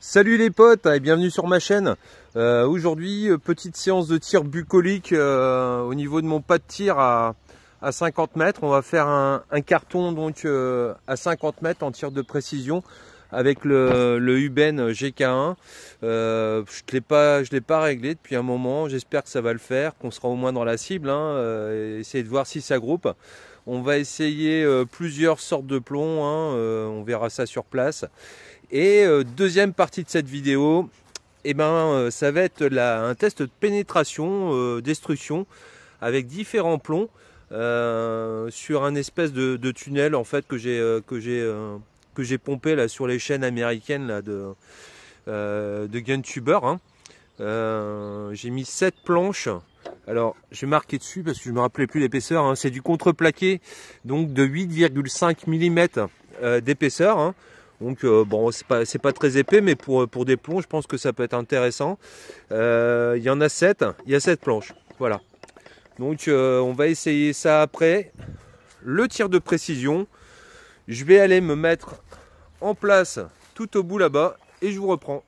Salut les potes et bienvenue sur ma chaîne. Aujourd'hui, petite séance de tir bucolique au niveau de mon pas de tir à 50 mètres. On va faire un carton donc à 50 mètres en tir de précision avec le Uben GK1. Je l'ai pas réglé depuis un moment. J'espère que ça va le faire, qu'on sera au moins dans la cible. Essayer de voir si ça groupe. On va essayer plusieurs sortes de plombs. On verra ça sur place. Et deuxième partie de cette vidéo, ça va être un test de pénétration, destruction avec différents plombs sur un espèce de tunnel en fait que j'ai pompé là sur les chaînes américaines là, de GunTuber. J'ai mis 7 planches. Alors je vais marquer dessus parce que je ne me rappelais plus l'épaisseur. C'est du contreplaqué donc de 8,5 mm d'épaisseur. Donc bon, c'est pas très épais, mais pour des plombs, je pense que ça peut être intéressant. Il y en a 7, il y a 7 planches. Voilà. Donc on va essayer ça après. Le tir de précision. Je vais aller me mettre en place tout au bout là-bas et je vous reprends.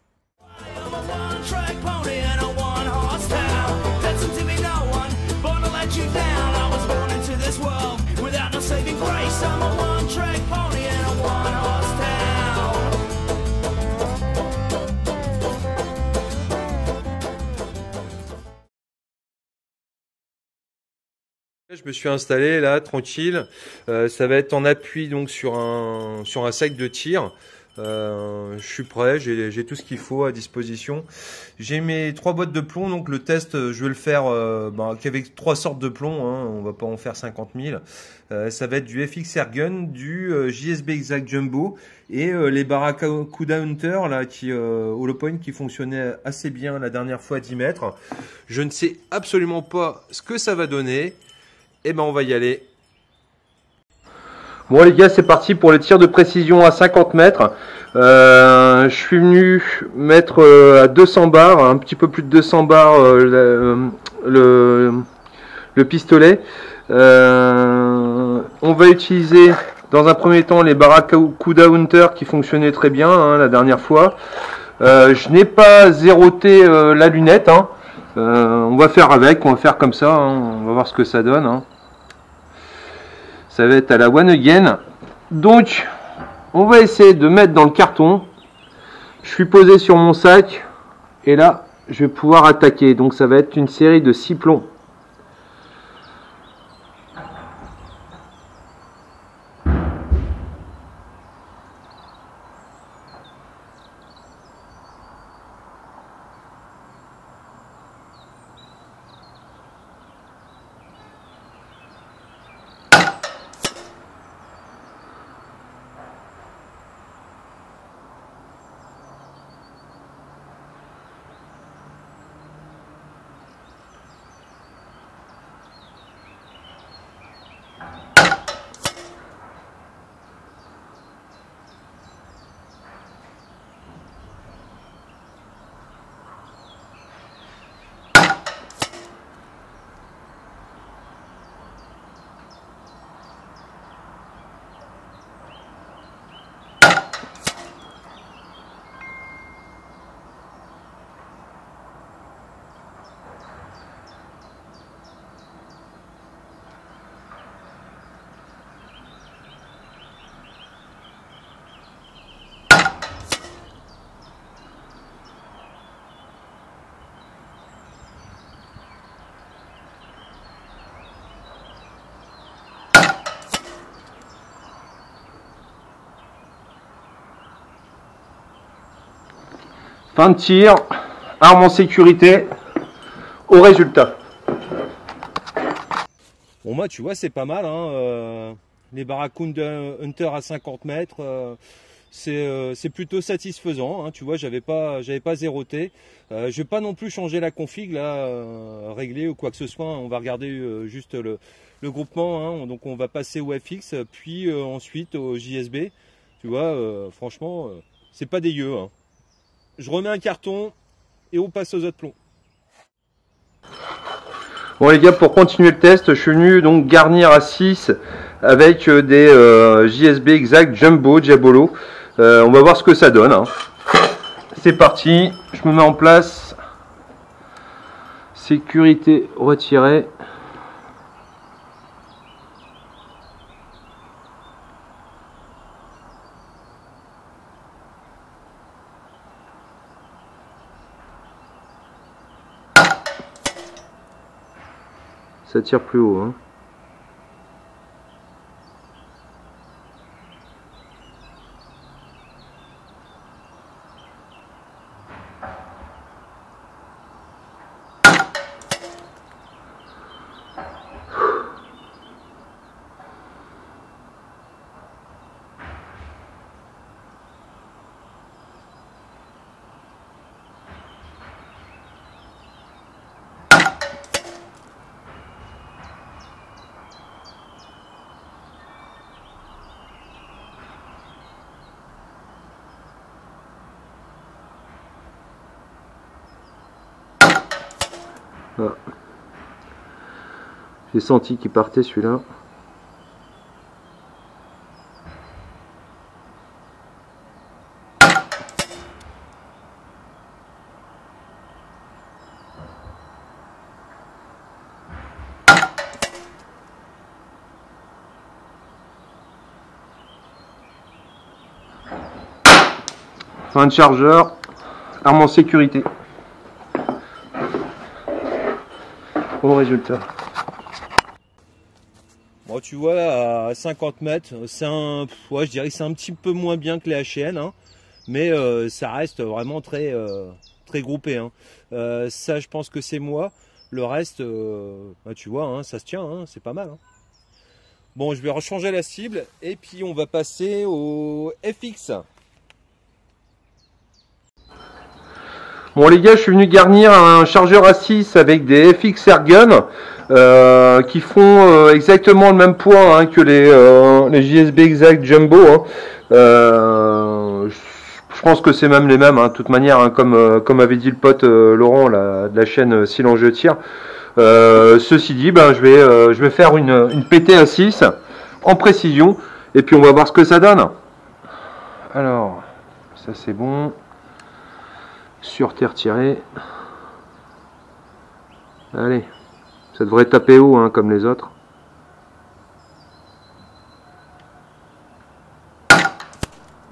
Je me suis installé là, tranquille. Ça va être en appui donc sur un sac de tir. Je suis prêt, j'ai tout ce qu'il faut à disposition. J'ai mes 3 boîtes de plomb, donc le test, je vais le faire qu'avec 3 sortes de plomb. On va pas en faire 50 000. Ça va être du FX Airgun, du JSB Exact Jumbo et les Barracuda Hunter là Hollow Point qui fonctionnait assez bien la dernière fois à 10 mètres. Je ne sais absolument pas ce que ça va donner. On va y aller. Bon les gars, c'est parti pour le tir de précision à 50 mètres. Je suis venu mettre à 200 bars, un petit peu plus de 200 bars le pistolet. On va utiliser dans un premier temps les Barracuda Hunter qui fonctionnaient très bien la dernière fois. Je n'ai pas zéroté la lunette. On va faire avec, on va faire comme ça, on va voir ce que ça donne. Ça va être à la one again. Donc, on va essayer de mettre dans le carton. Je suis posé sur mon sac et là, je vais pouvoir attaquer. Donc, ça va être une série de 6 plombs. Fin de tir, arme en sécurité, au résultat. Bon moi tu vois c'est pas mal, les Barracuda Hunter à 50 mètres, c'est plutôt satisfaisant, tu vois j'avais pas zéroté. Je vais pas non plus changer la config là, régler ou quoi que ce soit, on va regarder juste le groupement, donc on va passer au FX, puis ensuite au JSB, tu vois, franchement c'est pas dégueu. Je remets un carton et on passe aux autres plombs. Bon les gars, pour continuer le test, je suis venu donc garnir à 6 avec des JSB Exact Jumbo Diabolo. On va voir ce que ça donne. c'est parti, je me mets en place. Sécurité retirée. Ça tire plus haut, hein. Ah. J'ai senti qu'il partait celui-là. Fin de chargeur, arme en sécurité. Au résultat. Bon, tu vois, à 50 mètres, c'est ouais, je dirais que c'est un petit peu moins bien que les HN, hein, mais ça reste vraiment très, très groupé. Hein. Ça, je pense que c'est moi. Le reste, bah, tu vois, hein, ça se tient, hein, c'est pas mal. Hein. Bon, je vais rechanger la cible et puis on va passer au FX. Bon les gars, je suis venu garnir un chargeur à 6 avec des FX Airgun qui font exactement le même poids hein, que les JSB Exact Jumbo. Hein. Je pense que c'est même les mêmes, hein, de toute manière, hein, comme avait dit le pote Laurent de la chaîne Silence Je Tire. Ceci dit, ben, je vais faire une PT à 6 en précision et puis on va voir ce que ça donne. Alors, ça c'est bon. Sur terre tirée. Allez, ça devrait taper haut hein, comme les autres.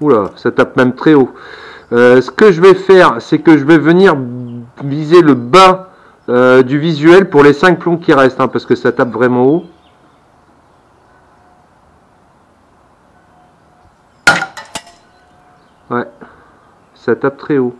Oula, ça tape même très haut. Ce que je vais faire, c'est que je vais venir viser le bas du visuel pour les 5 plombs qui restent, hein, parce que ça tape vraiment haut. Ouais, ça tape très haut.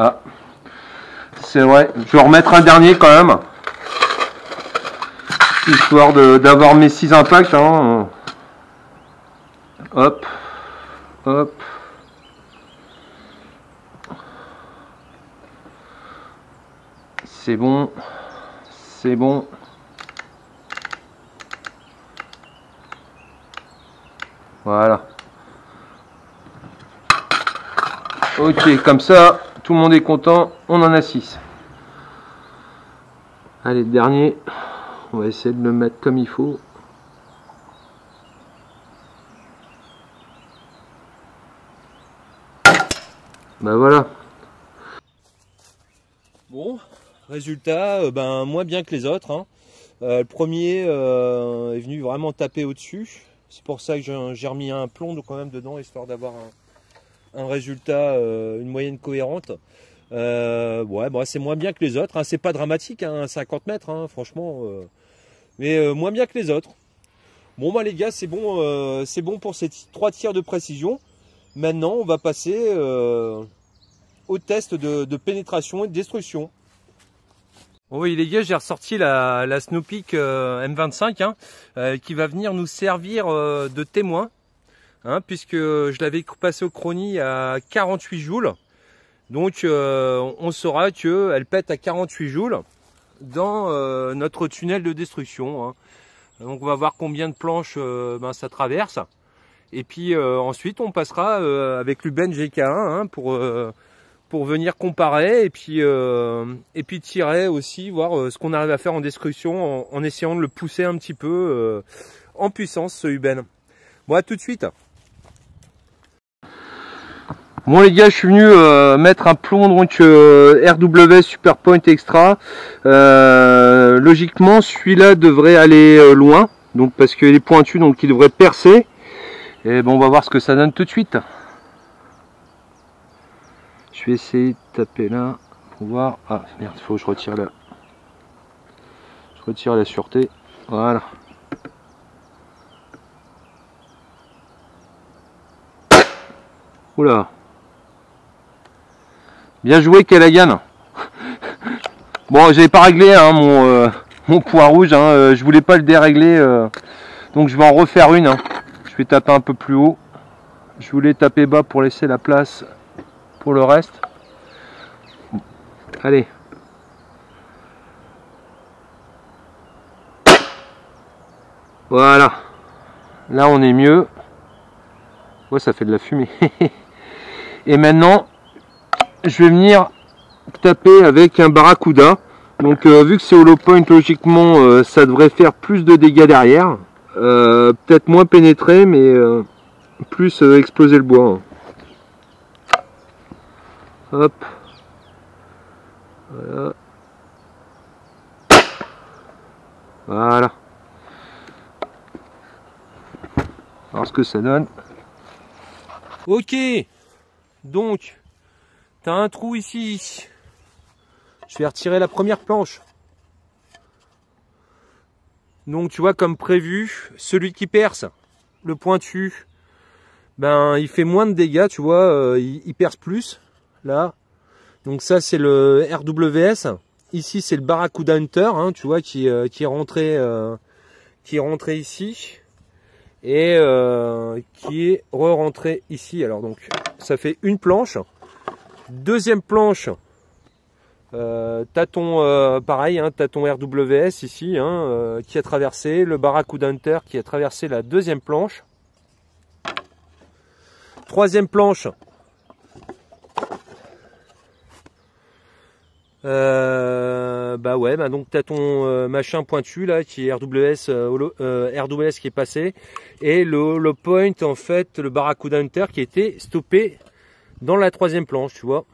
Ah, c'est vrai, je vais en remettre un dernier quand même, histoire d'avoir mes 6 impacts. Hein. Hop, hop. C'est bon, c'est bon. Voilà. Ok, comme ça, tout le monde est content, on en a 6. Allez, le dernier, on va essayer de le mettre comme il faut. Ben voilà. Bon, résultat, ben moins bien que les autres. Hein. Le premier est venu vraiment taper au-dessus. C'est pour ça que j'ai remis un plomb quand même dedans, histoire d'avoir un résultat, une moyenne cohérente. Ouais, bon, c'est moins bien que les autres. Hein. C'est pas dramatique, hein, 50 mètres, hein, franchement. Mais moins bien que les autres. Bon bah les gars, c'est bon pour ces 3 tirs de précision. Maintenant on va passer au test de pénétration et de destruction. Bon, oui les gars, j'ai ressorti la Snowpeak M25 hein, qui va venir nous servir de témoin hein, puisque je l'avais passé au chronie à 48 joules. Donc on saura qu'elle pète à 48 joules dans notre tunnel de destruction hein. Donc on va voir combien de planches ça traverse. Et puis ensuite on passera avec l'Uben GK1 hein, pour venir comparer et puis tirer aussi, voir ce qu'on arrive à faire en destruction en essayant de le pousser un petit peu en puissance ce Uben. Bon, à tout de suite. Bon les gars, je suis venu mettre un plomb donc RW Super Point Extra. Logiquement celui-là devrait aller loin, donc parce qu'il est pointu, donc il devrait percer. Et bon, on va voir ce que ça donne tout de suite. Je vais essayer de taper là pour voir. Ah merde, il faut que je retire la sûreté. Voilà. Oula. Bien joué Callaghan. Bon, j'avais pas réglé hein, mon point rouge, hein, je voulais pas le dérégler, donc je vais en refaire une. Hein. Je vais taper un peu plus haut. Je voulais taper bas pour laisser la place pour le reste. Allez. Voilà. Là on est mieux. Ouais, ça fait de la fumée. Et maintenant, je vais venir taper avec un Barracuda. Donc vu que c'est hollow point, logiquement ça devrait faire plus de dégâts derrière, peut-être moins pénétrer, mais plus exploser le bois. Hop, voilà, voilà. Alors ce que ça donne. Ok, donc tu as un trou ici. Je vais retirer la première planche. Donc tu vois, comme prévu, celui qui perce, le pointu, ben il fait moins de dégâts, tu vois, il perce plus là. Donc ça c'est le RWS. Ici c'est le Barracuda Hunter, hein, tu vois, qui est rentré ici et qui est re-rentré ici. Alors donc ça fait une planche. Deuxième planche. T'as ton pareil, hein, t'as ton RWS ici hein, qui a traversé, le Barracuda Hunter qui a traversé la deuxième planche. Troisième planche, bah ouais, bah donc t'as ton machin pointu là qui est RWS, RWS qui est passé, et le hollow point en fait, le Barracuda Hunter qui était stoppé dans la troisième planche, tu vois.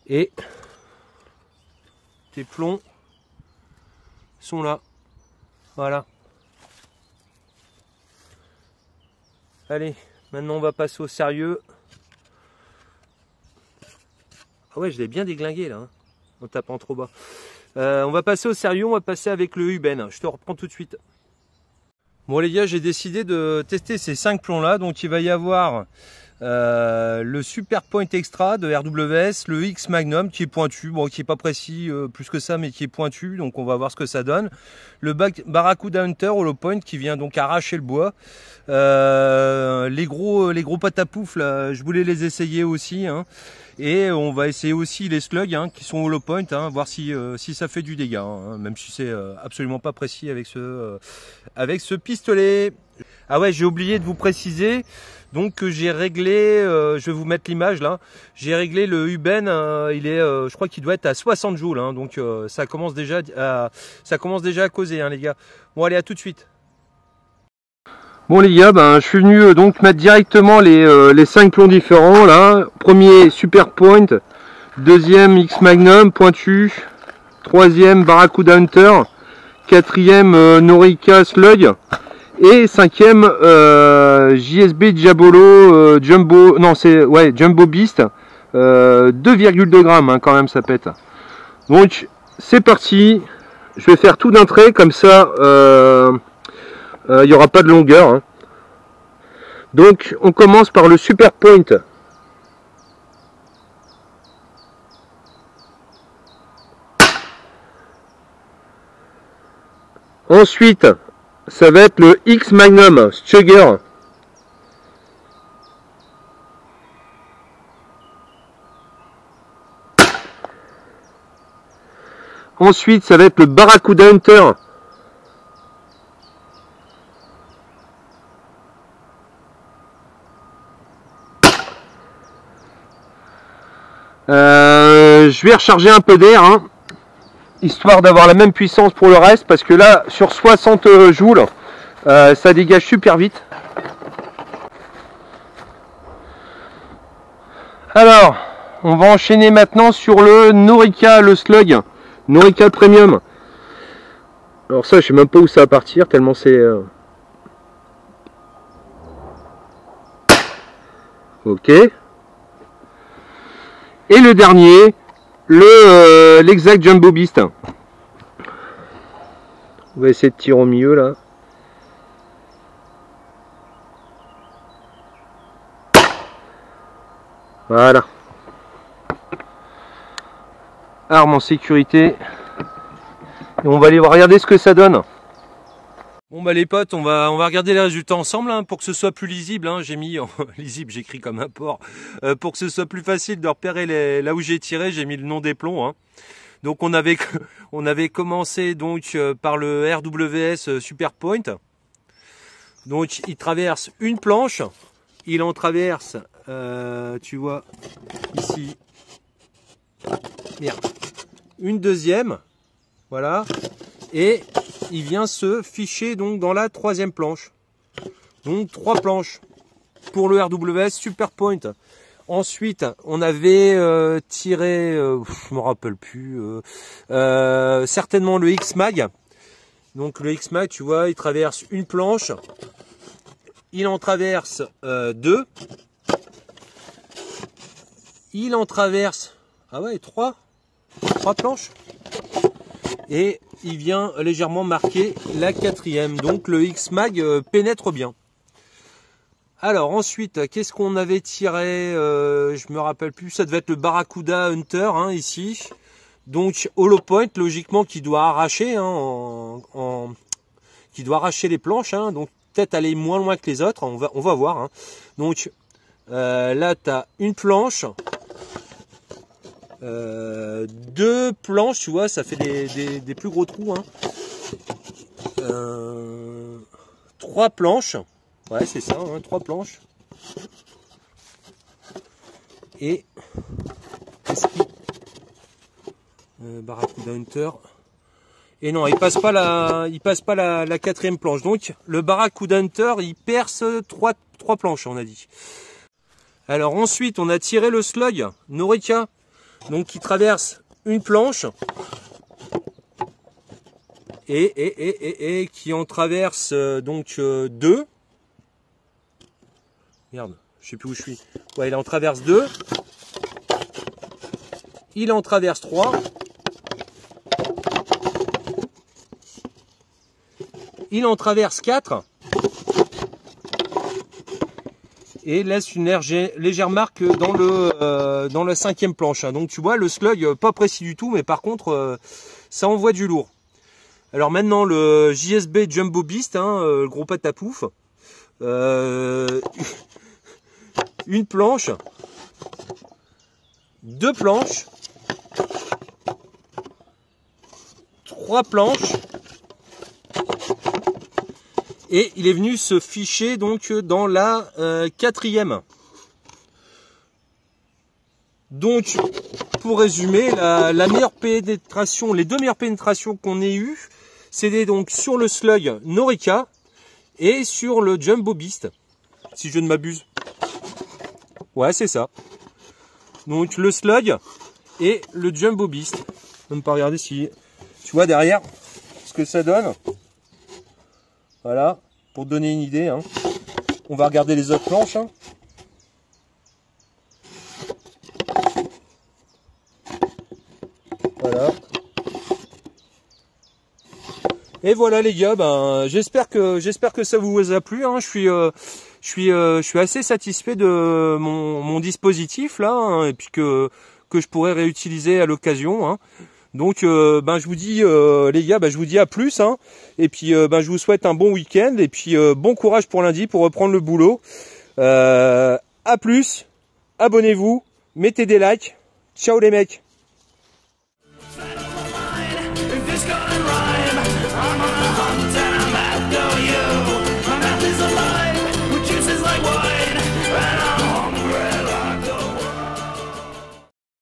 Et tes plombs sont là. Voilà. Allez, maintenant on va passer au sérieux. Ah ouais, je l'ai bien déglingué là, hein, en tapant trop bas. On va passer au sérieux, on va passer avec le Uben. Je te reprends tout de suite. Bon les gars, j'ai décidé de tester ces 5 plombs là. Donc il va y avoir le Super Point Extra de RWS, le X Magnum qui est pointu, bon qui est pas précis plus que ça, mais qui est pointu, donc on va voir ce que ça donne. Le Barracuda Hunter hollow point qui vient donc arracher le bois. Les gros patapouf là, je voulais les essayer aussi, hein. Et on va essayer aussi les slugs hein, qui sont hollow point, hein, voir si ça fait du dégât, hein, même si c'est absolument pas précis avec ce pistolet. Ah ouais, j'ai oublié de vous préciser donc que j'ai réglé, je vais vous mettre l'image là, j'ai réglé le Uben, il est, je crois qu'il doit être à 60 joules, hein, donc ça commence déjà à causer hein, les gars. Bon allez, à tout de suite. Bon les gars, ben, je suis venu donc mettre directement les 5 plombs différents là. Premier Super Point, deuxième X Magnum pointu, troisième Barracuda Hunter, quatrième Norica Slug et cinquième JSB Diabolo Jumbo, non c'est ouais Jumbo Beast, 2,2 grammes hein, quand même ça pète. Donc c'est parti, je vais faire tout d'un trait comme ça. il n'y aura pas de longueur. Hein. Donc on commence par le Super Point. Ensuite, ça va être le X Magnum Stugger. Ensuite, ça va être le Barracuda Hunter. Je vais recharger un peu d'air, hein, histoire d'avoir la même puissance pour le reste, parce que là, sur 60 joules, ça dégage super vite. Alors, on va enchaîner maintenant sur le Norica, le Slug, Norica Premium. Alors ça, je sais même pas où ça va partir, tellement c'est... Ok. Et le dernier, l'Exact Jumbo Beast. On va essayer de tirer au milieu là. Voilà. Arme en sécurité. Et on va aller regarder ce que ça donne. Bon bah les potes, on va regarder les résultats ensemble hein, pour que ce soit plus lisible. Hein. J'ai mis lisible, j'écris comme un porc. Pour que ce soit plus facile de repérer là où j'ai tiré, j'ai mis le nom des plombs. Hein. Donc on avait commencé donc par le RWS Super Point. Donc il traverse une planche, il en traverse, tu vois ici, merde, une deuxième, voilà, et il vient se ficher donc dans la troisième planche. Donc 3 planches pour le RWS Super Point. Ensuite, on avait tiré, je me rappelle plus, certainement le X-Mag. Donc le X-Mag, tu vois, il traverse une planche, il en traverse 2, il en traverse, ah ouais, 3 planches, et il vient légèrement marquer la quatrième. Donc le X-Mag pénètre bien. Alors ensuite, qu'est-ce qu'on avait tiré, je me rappelle plus, ça devait être le Barracuda Hunter hein, ici. Donc hollow point logiquement qui doit arracher, hein, qui doit arracher les planches, hein, donc peut-être aller moins loin que les autres, on va voir. Hein. Donc là tu as une planche, 2 planches, tu vois, ça fait des plus gros trous. Hein. 3 planches. Ouais, c'est ça, hein, 3 planches. Et Barracuda Hunter. Et non, il passe pas la quatrième planche. Donc le Barracuda Hunter, il perce 3 planches, on a dit. Alors ensuite, on a tiré le Slug Norica, donc qui traverse une planche et qui en traverse donc 2. Merde, je sais plus où je suis. Ouais, il en traverse 2. Il en traverse 3. Il en traverse 4. Et laisse une légère marque dans la 5e planche. Donc tu vois, le Slug, pas précis du tout, mais par contre, ça envoie du lourd. Alors maintenant, le JSB Jumbo Beast, hein, le gros patapouf. Une planche, 2 planches, 3 planches, et il est venu se ficher donc dans la 4e. Donc pour résumer, la meilleure pénétration, les 2 meilleures pénétrations qu'on ait eues, c'était donc sur le Slug Norica et sur le Jumbo Beast, si je ne m'abuse. Ouais, c'est ça. Donc le Slug et le Jumbo Beast. On ne pas regarder si tu vois derrière ce que ça donne. Voilà, pour te donner une idée. Hein. On va regarder les autres planches. Hein. Voilà. Et voilà les gars, ben j'espère que ça vous a plu. Hein. Je suis assez satisfait de mon dispositif là, hein, et puis que je pourrais réutiliser à l'occasion. Hein. Donc ben je vous dis les gars, ben, je vous dis à plus. Hein. Et puis ben je vous souhaite un bon week-end et puis bon courage pour lundi pour reprendre le boulot. À plus, abonnez-vous, mettez des likes. Ciao les mecs.